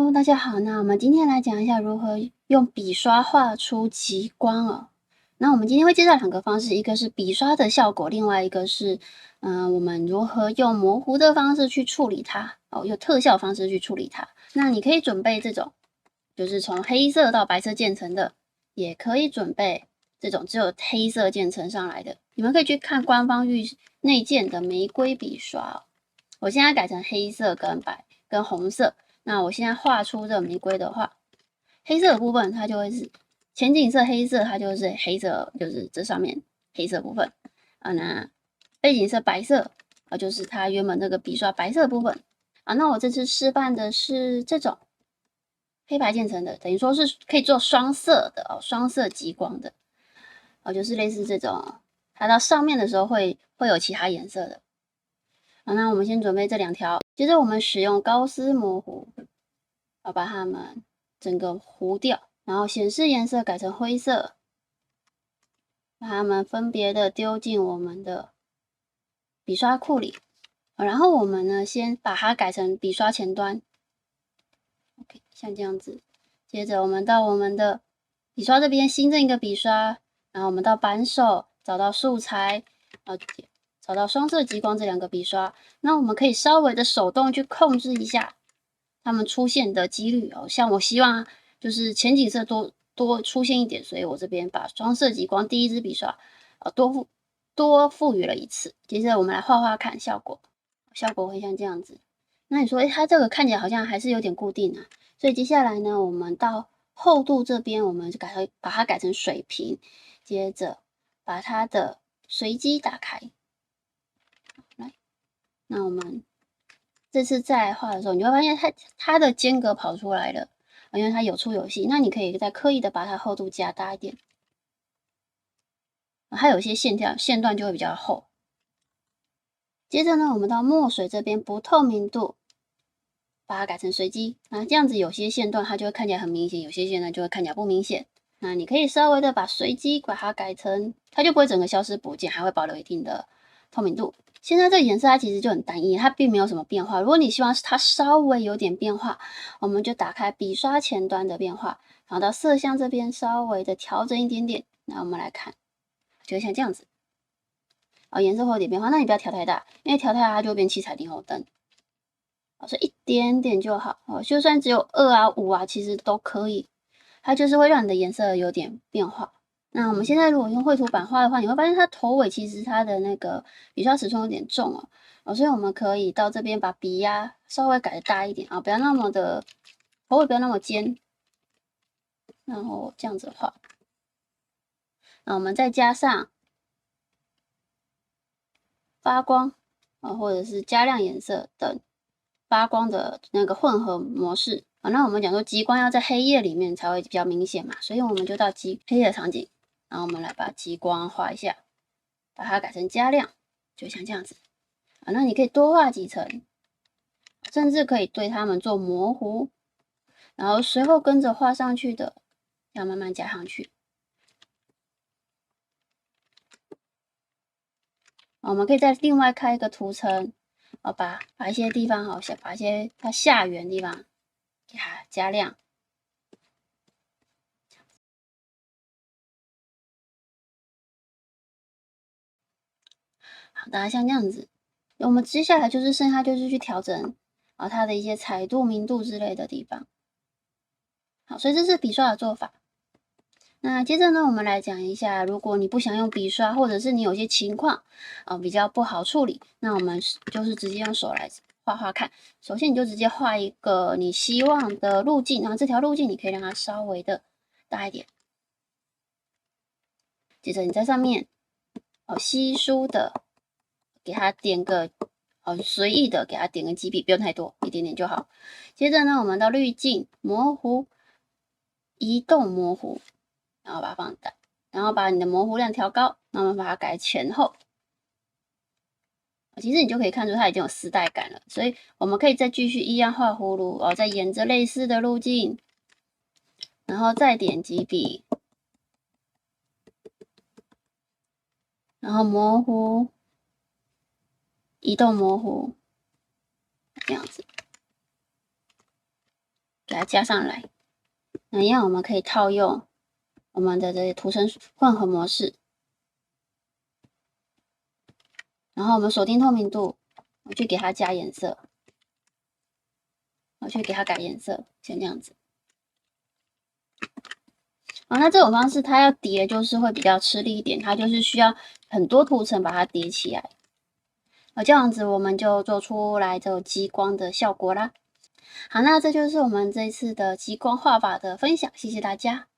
Hello，大家好。那我们今天来讲一下如何用笔刷画出极光哦。那我们今天会介绍两个方式，一个是笔刷的效果，另外一个是，我们如何用模糊的方式去处理它哦，用特效方式去处理它。那你可以准备这种，就是从黑色到白色渐层的，也可以准备这种只有黑色渐层上来的。你们可以去看官方内建的玫瑰笔刷哦。我现在改成黑色跟白跟红色。那我现在画出这玫瑰的话，黑色的部分它就会是前景色黑色，它就是黑色，就是这上面黑色部分啊。那背景色白色啊，就是它原本那个笔刷白色的部分啊。那我这次示范的是这种黑白渐层的，等于说是可以做双色的哦，双色极光的哦，就是类似这种，它到上面的时候会有其他颜色的。好，那我们先准备这两条，接着我们使用高斯模糊，把它们整个糊掉，然后显示颜色改成灰色，把它们分别的丢进我们的笔刷库里。然后我们呢，先把它改成笔刷前端 ，OK， 像这样子。接着我们到我们的笔刷这边新增一个笔刷，然后我们到扳手找到素材，找到双色极光这两个笔刷，那我们可以稍微的手动去控制一下它们出现的几率哦。像我希望就是前景色多出现一点，所以我这边把双色极光第一支笔刷多赋予了一次。接着我们来画画看效果，效果会像这样子。那你说，它这个看起来好像还是有点固定啊，所以接下来呢，我们到厚度这边，我们就把它改成水平，接着把它的随机打开。来，那我们这次再画的时候，你会发现它的间隔跑出来了，因为它有粗有细。那你可以再刻意的把它厚度加大一点，它有些线段就会比较厚。接着呢，我们到墨水这边不透明度，把它改成随机。那这样子有些线段它就会看起来很明显，有些线段就会看起来不明显。那你可以稍微的把随机把它改成，它就不会整个消失不见，还会保留一定的透明度。现在这个颜色它其实就很单一，它并没有什么变化。如果你希望它稍微有点变化，我们就打开笔刷前端的变化，然后到色相这边稍微的调整一点点。那我们来看，就会像这样子。颜色会有点变化，那你不要调太大，因为调太大它就会变七彩霓虹灯。所以一点点就好哦，就算只有2啊、5啊，其实都可以。它就是会让你的颜色有点变化。那我们现在如果用绘图板画的话，你会发现它头尾其实它的那个笔刷尺寸有点重哦，所以我们可以到这边把笔压稍微改的大一点啊，不要那么的头尾不要那么尖，然后这样子画。那我们再加上发光或者是加亮颜色等发光的那个混合模式那我们讲说极光要在黑夜里面才会比较明显嘛，所以我们就到黑夜场景，然后我们来把极光画一下，把它改成加亮，就像这样子那你可以多画几层，甚至可以对它们做模糊，然后随后跟着画上去的，要慢慢加上去。我们可以再另外开一个图层，把一些地方把一些它下缘的地方给它加亮。好的，像这样子，我们接下来剩下就是去调整它的一些彩度、明度之类的地方。好，所以这是笔刷的做法。那接着呢，我们来讲一下，如果你不想用笔刷，或者是你有些情况比较不好处理，那我们就是直接用手来画画看。首先，你就直接画一个你希望的路径，然后这条路径你可以让它稍微的大一点。接着你在上面稀疏的给它点个随意的给它点个几笔，不用太多，一点点就好。接着呢，我们到滤镜模糊，移动模糊，然后把它放大，然后把你的模糊量调高，然后把它改前后。其实你就可以看出它已经有丝带感了，所以我们可以再继续一样画葫芦再沿着类似的路径，然后再点几笔，然后模糊，移动模糊，这样子。给它加上来。那一样我们可以套用我们的这些图层混合模式，然后我们锁定透明度，我去给它加颜色，我去给它改颜色，像这样子。好，那这种方式它要叠就是会比较吃力一点，它就是需要很多图层把它叠起来。这样子我们就做出来这种极光的效果啦。好，那这就是我们这次的极光画法的分享，谢谢大家。